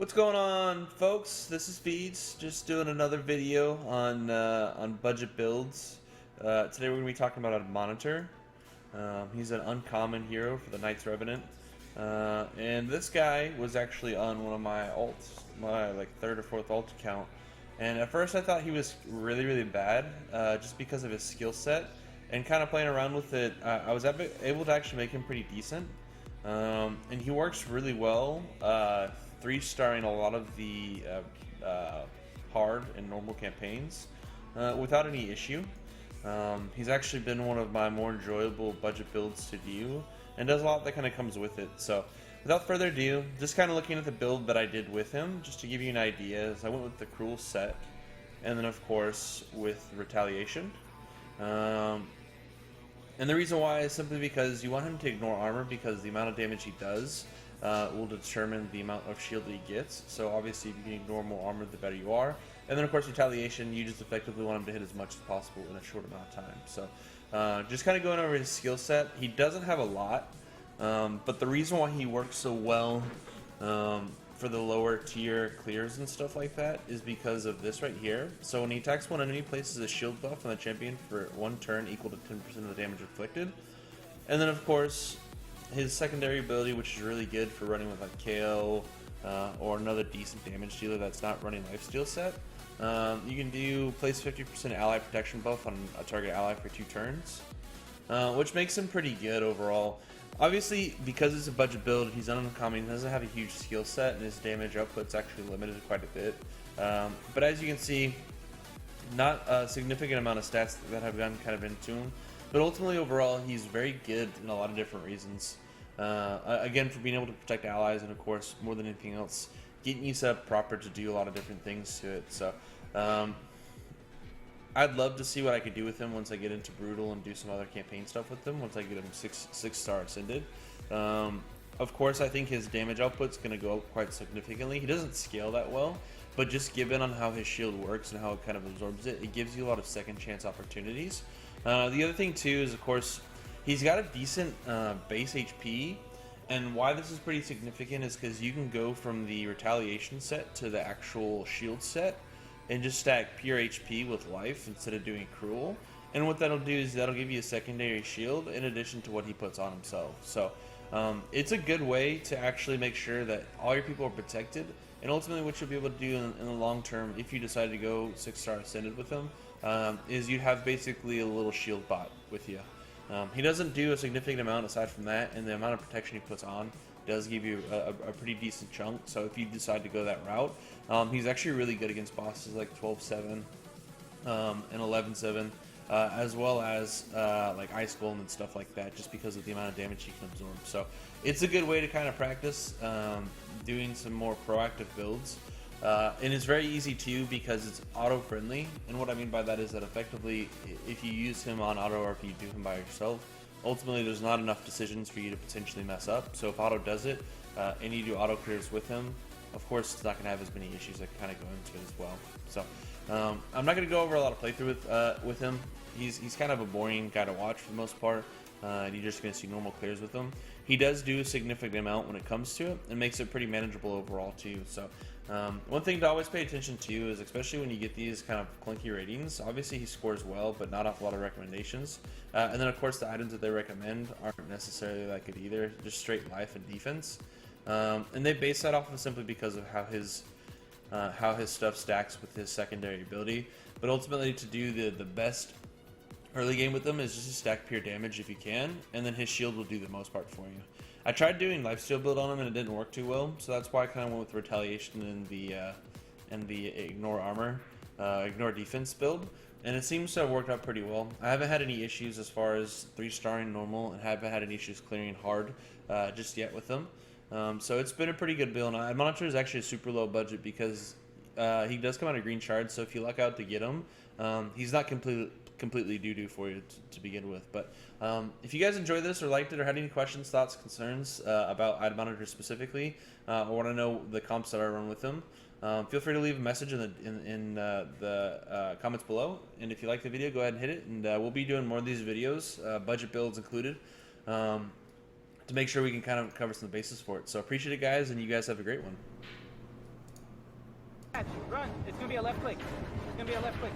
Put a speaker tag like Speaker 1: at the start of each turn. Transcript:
Speaker 1: What's going on, folks? This is Feeds, just doing another video on budget builds. Today we're going to be talking about Admonitor. He's an uncommon hero for the Knights Revenant, and this guy was actually on one of my alts, my third or fourth alt account. And at first I thought he was really bad, just because of his skill set. And kind of playing around with it, I was able to actually make him pretty decent. And he works really well, 3-starring a lot of the hard and normal campaigns without any issue. He's actually been one of my more enjoyable budget builds to do, and does a lot that kind of comes with it. So without further ado, just kind of looking at the build that I did with him, just to give you an idea, is I went with the Cruel set, and then of course with Retaliation. And the reason why is simply because you want him to ignore armor, because the amount of damage he does will determine the amount of shield that he gets. So obviously if you can ignore more armor, the better you are. And then of course Retaliation, you just effectively want him to hit as much as possible in a short amount of time. So just kind of going over his skill set. He doesn't have a lot, but the reason why he works so well for the lower tier clears and stuff like that is because of this right here. So when he attacks one enemy, places a shield buff on the champion for 1 turn equal to 10% of the damage inflicted. And then of course his secondary ability, which is really good for running with like KO or another decent damage dealer that's not running lifesteal set. You can do place 50% ally protection buff on a target ally for 2 turns, which makes him pretty good overall. Obviously, because it's a budget build, he's uncommon, he doesn't have a huge skill set, and his damage output's actually limited quite a bit. But as you can see, not a significant amount of stats that have gone kind of into him. But ultimately, overall, he's very good in a lot of different reasons. Again, for being able to protect allies, and of course, more than anything else, getting you set up proper to do a lot of different things to it. So, I'd love to see what I could do with him once I get into Brutal and do some other campaign stuff with him, once I get him 6-star Ascended. Of course, I think his damage output's going to go up quite significantly. He doesn't scale that well, but just given on how his shield works and how it kind of absorbs it, it gives you a lot of second chance opportunities. The other thing too is, of course, he's got a decent base HP, and why this is pretty significant is because you can go from the Retaliation set to the actual shield set and just stack pure HP with life instead of doing Cruel. And what that'll do is that'll give you a secondary shield in addition to what he puts on himself. So it's a good way to actually make sure that all your people are protected. And ultimately what you'll be able to do in the long term, if you decide to go 6-star Ascended with him, is you have basically a little shield bot with you. He doesn't do a significant amount aside from that, and the amount of protection he puts on does give you a pretty decent chunk. So if you decide to go that route, he's actually really good against bosses like 12-7 and 11-7, as well as like Ice Golem and stuff like that, just because of the amount of damage he can absorb. So it's a good way to kind of practice doing some more proactive builds. And it's very easy too because it's auto friendly, and what I mean by that is that effectively if you use him on auto or if you do him by yourself, ultimately there's not enough decisions for you to potentially mess up. So if auto does it and you do auto clears with him, of course it's not going to have as many issues that kind of go into it as well. So I'm not going to go over a lot of playthrough with him. He's kind of a boring guy to watch for the most part. And you're just going to see normal clears with him. He does do a significant amount when it comes to it, and makes it pretty manageable overall too. So one thing to always pay attention to is, especially when you get these kind of clunky ratings, obviously he scores well, but not off a lot of recommendations. And then of course the items that they recommend aren't necessarily that good either, just straight life and defense. And they base that off of simply because of how his stuff stacks with his secondary ability. But ultimately, to do the best early game with them is just to stack pure damage if you can, and then his shield will do the most part for you. I tried doing lifesteal build on him and it didn't work too well, so that's why I kind of went with Retaliation and the ignore armor, ignore defense build, and it seems to have worked out pretty well. I haven't had any issues as far as 3-starring normal, and haven't had any issues clearing hard just yet with them. So it's been a pretty good build. Admonitor is actually a super low budget because he does come out of green shards, so if you luck out to get him, he's not completely doo-doo for you to begin with. But if you guys enjoyed this or liked it or had any questions, thoughts, concerns about Admonitor specifically, or want to know the comps that I run with him, feel free to leave a message in the comments below. And if you like the video, go ahead and hit it, and we'll be doing more of these videos, budget builds included, to make sure we can kind of cover some bases for it. So appreciate it, guys, and you guys have a great one.
Speaker 2: Run. It's gonna be a left click. It's gonna be a left click.